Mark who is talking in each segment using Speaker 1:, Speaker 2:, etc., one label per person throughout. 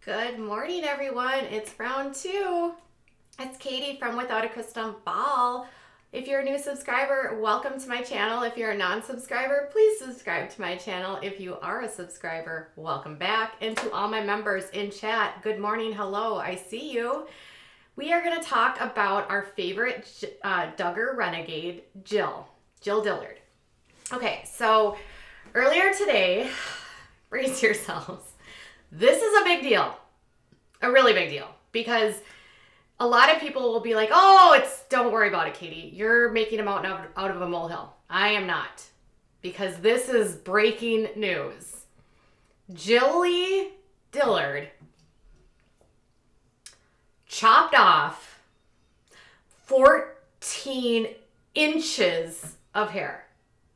Speaker 1: Good morning, everyone. It's round two. It's Katie from Without a Crystal Ball. If you're a new subscriber, welcome to my channel. If you're a non-subscriber, please subscribe to my channel. If you are a subscriber, welcome back. And to all my members in chat, good morning, hello, I see you. We are going to talk about our favorite Duggar renegade, Jill Dillard. Okay, so earlier today, brace yourselves. This is a big deal, a really big deal, because a lot of people will be like, oh, don't worry about it, Katie. You're making a mountain out of a molehill. I am not, because this is breaking news. Jill Dillard chopped off 14 inches of hair.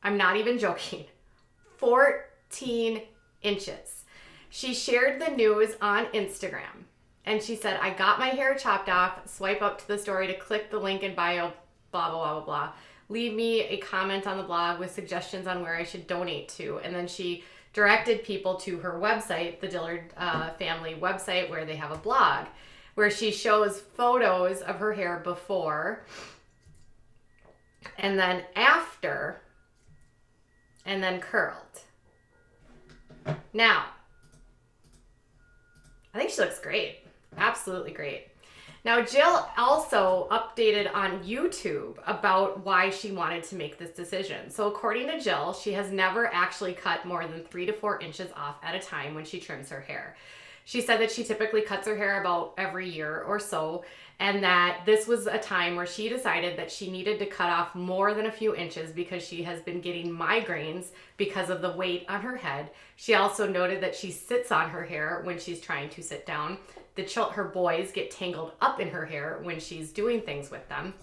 Speaker 1: I'm not even joking. 14 inches. She shared the news on Instagram, and she said, I got my hair chopped off. Swipe up to the story to click the link in bio, blah, blah, blah, blah, blah. Leave me a comment on the blog with suggestions on where I should donate to. And then she directed people to her website, the Dillard family website, where they have a blog, where she shows photos of her hair before and then after, and then curled. Now, I think she looks great. Absolutely great. Now, Jill also updated on YouTube about why she wanted to make this decision. So according to Jill, she has never actually cut more than 3 to 4 inches off at a time when she trims her hair. She said that she typically cuts her hair about every year or so, and that this was a time where she decided that she needed to cut off more than a few inches because she has been getting migraines because of the weight on her head. She also noted that she sits on her hair when she's trying to sit down. Her boys get tangled up in her hair when she's doing things with them.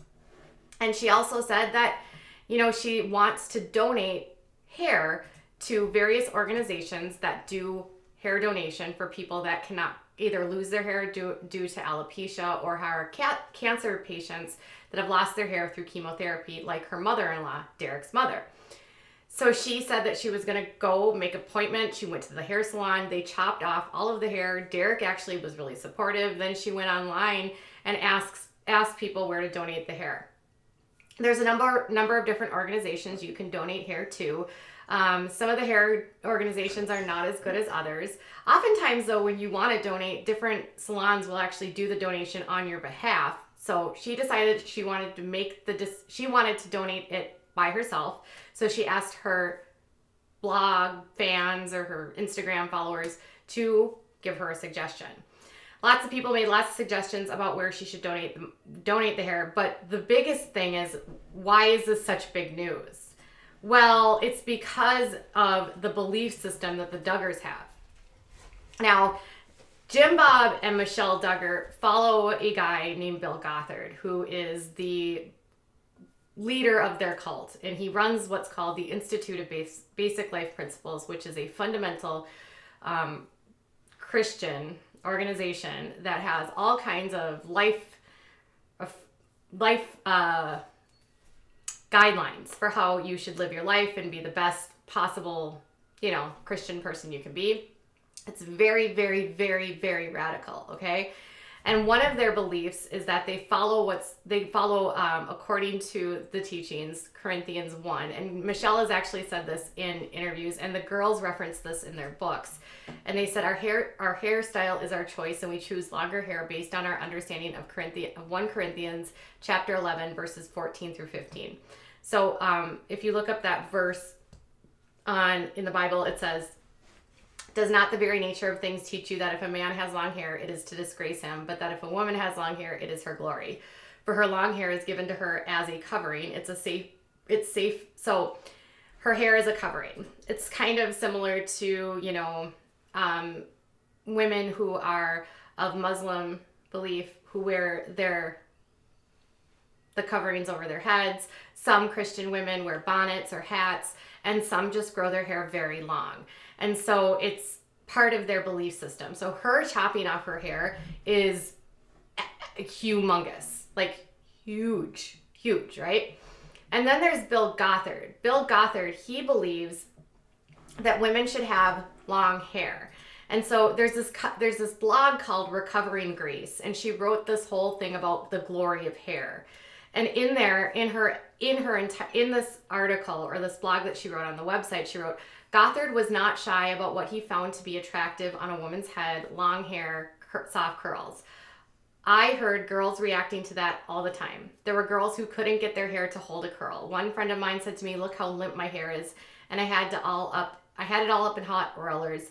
Speaker 1: And she also said that, she wants to donate hair to various organizations that do hair donation for people that cannot either lose their hair due to alopecia or are cancer patients that have lost their hair through chemotherapy, like her mother-in-law, Derek's mother. So she said that she was going to go make an appointment. She went to the hair salon. They chopped off all of the hair. Derek actually was really supportive. Then she went online and asked people where to donate the hair. There's a number of different organizations you can donate hair to. Some of the hair organizations are not as good as others. Oftentimes, though, when you want to donate, different salons will actually do the donation on your behalf. So she decided she wanted to donate it by herself. So she asked her blog fans or her Instagram followers to give her a suggestion. Lots of people made lots of suggestions about where she should donate the hair. But the biggest thing is, why is this such big news? Well, it's because of the belief system that the Duggars have. Now, Jim Bob and Michelle Duggar follow a guy named Bill Gothard, who is the leader of their cult, and he runs what's called the Institute of Basic Life Principles, which is a fundamental Christian organization that has all kinds of life guidelines for how you should live your life and be the best possible, Christian person you can be. It's very, very, very, very radical, okay? And one of their beliefs is that they follow according to the teachings, Corinthians 1. And Michelle has actually said this in interviews, and the girls reference this in their books. And they said our hairstyle is our choice, and we choose longer hair based on our understanding of 1 Corinthians chapter 11, verses 14 through 15. So if you look up that verse in the Bible, it says, does not the very nature of things teach you that if a man has long hair, it is to disgrace him, but that if a woman has long hair, it is her glory? For her long hair is given to her as a covering. It's safe. So her hair is a covering. It's kind of similar to, women who are of Muslim belief who wear the coverings over their heads. Some Christian women wear bonnets or hats, and some just grow their hair very long. And so it's part of their belief system. So her chopping off her hair is humongous, like huge, right? And then there's Bill Gothard. Bill Gothard, he believes that women should have long hair. And so there's this blog called Recovering Grace, and she wrote this whole thing about the glory of hair. And in there, in this article or this blog that she wrote on the website, she wrote, Gothard was not shy about what he found to be attractive on a woman's head: long hair, soft curls. I heard girls reacting to that all the time. There were girls who couldn't get their hair to hold a curl. One friend of mine said to me, look how limp my hair is, and I had it all up in hot rollers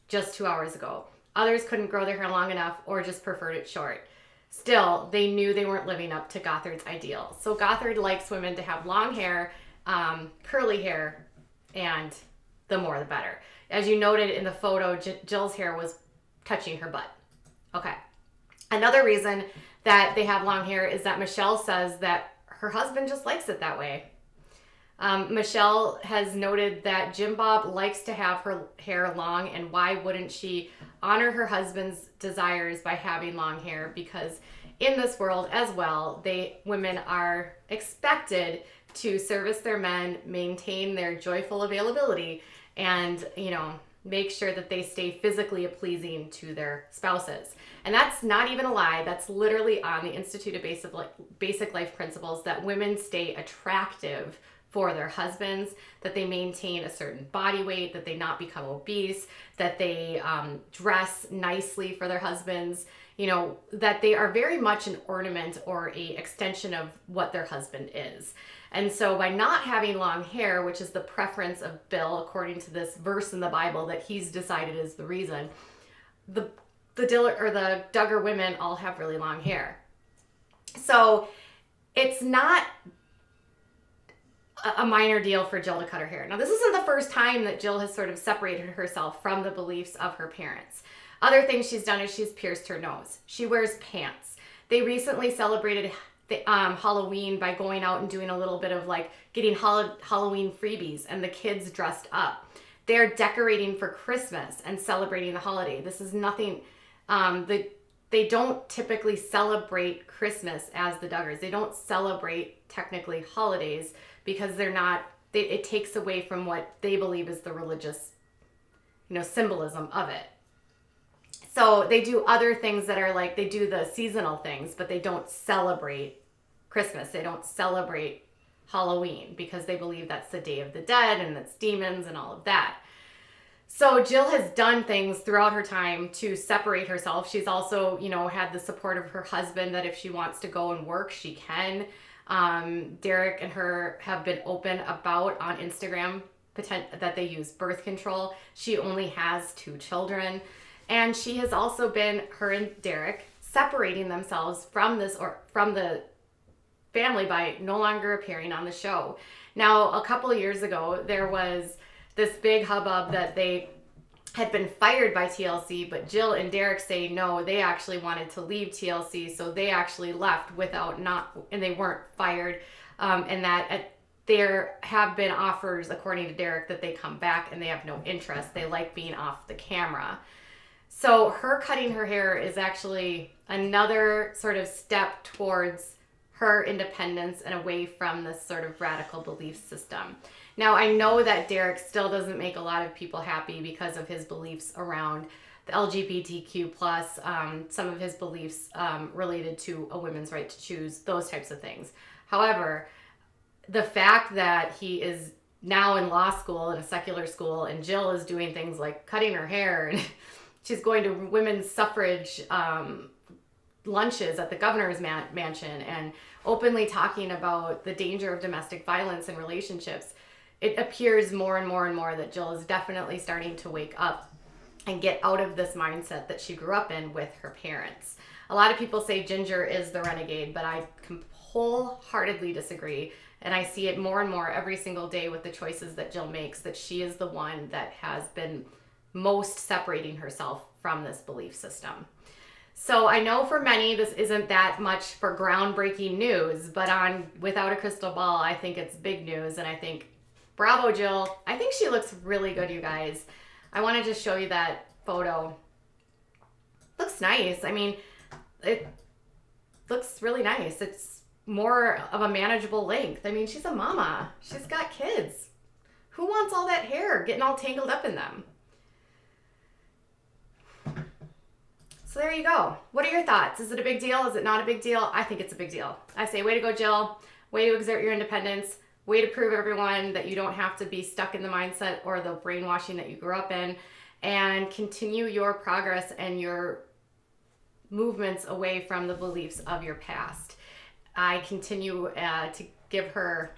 Speaker 1: just 2 hours ago. Others couldn't grow their hair long enough or just preferred it short. Still, they knew they weren't living up to Gothard's ideal. So Gothard likes women to have long hair, curly hair, and the more the better. As you noted in the photo, Jill's hair was touching her butt. Okay. Another reason that they have long hair is that Michelle says that her husband just likes it that way. Michelle has noted that Jim Bob likes to have her hair long, and why wouldn't she honor her husband's desires by having long hair? Because in this world as well, women are expected to service their men, maintain their joyful availability, and, make sure that they stay physically pleasing to their spouses. And that's not even a lie. That's literally on the Institute of Basic Life Principles, that women stay attractive for their husbands, that they maintain a certain body weight, that they not become obese, that they dress nicely for their husbands, that they are very much an ornament or a extension of what their husband is. And so by not having long hair, which is the preference of Bill, according to this verse in the Bible that he's decided is the reason, the Dillard or the Duggar women all have really long hair. So it's not a minor deal for Jill to cut her hair. Now, this isn't the first time that Jill has sort of separated herself from the beliefs of her parents. Other things she's done is she's pierced her nose. She wears pants. They recently celebrated Halloween by going out and doing a little bit of getting Halloween freebies, and the kids dressed up. They're decorating for Christmas and celebrating the holiday. This is nothing, they don't typically celebrate Christmas as the Duggars. They don't celebrate technically holidays because it takes away from what they believe is the religious, symbolism of it. So they do other things that are they do the seasonal things, but they don't celebrate Christmas. They don't celebrate Halloween because they believe that's the Day of the Dead and that's demons and all of that. So Jill has done things throughout her time to separate herself. She's also, had the support of her husband that if she wants to go and work, she can. Derek and her have been open about on Instagram that they use birth control. She only has 2 children. And she has also been, her and Derek, separating themselves from the family by no longer appearing on the show. Now, a couple of years ago, there was this big hubbub that they had been fired by TLC, but Jill and Derek say no, they actually wanted to leave TLC, so they actually left and they weren't fired, and that there have been offers, according to Derek, that they come back and they have no interest. They like being off the camera. So her cutting her hair is actually another sort of step towards her independence and away from this sort of radical belief system. Now, I know that Derek still doesn't make a lot of people happy because of his beliefs around the LGBTQ+, some of his beliefs related to a woman's right to choose, those types of things. However, the fact that he is now in law school, in a secular school, and Jill is doing things like cutting her hair and she's going to women's suffrage lunches at the governor's mansion and openly talking about the danger of domestic violence in relationships, it appears more and more and more that Jill is definitely starting to wake up and get out of this mindset that she grew up in with her parents. A lot of people say Ginger is the renegade, but I wholeheartedly disagree. And I see it more and more every single day with the choices that Jill makes, that she is the one that has been most separating herself from this belief system. So I know for many this isn't that much for groundbreaking news, but on Without a Crystal Ball, I think it's big news, and I think bravo, Jill. I think she looks really good, you guys. I wanted to show you that photo. Looks nice. I mean, it looks really nice. It's more of a manageable length. I mean, she's a mama. She's got kids. Who wants all that hair getting all tangled up in them? So there you go. What are your thoughts? Is it a big deal? Is it not a big deal? I think it's a big deal. I say, way to go, Jill. Way to exert your independence. Way to prove everyone that you don't have to be stuck in the mindset or the brainwashing that you grew up in, and continue your progress and your movements away from the beliefs of your past. I continue to give her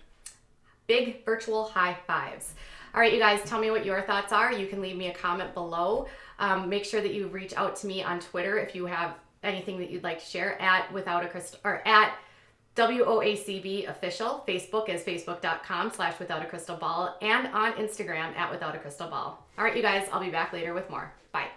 Speaker 1: big virtual high fives. All right, you guys, tell me what your thoughts are. You can leave me a comment below. Make sure that you reach out to me on Twitter if you have anything that you'd like to share at Without a Crystal, or at WOACB official. Facebook is facebook.com/Without a Crystal Ball, and on Instagram at Without a Crystal Ball. All right, you guys, I'll be back later with more. Bye.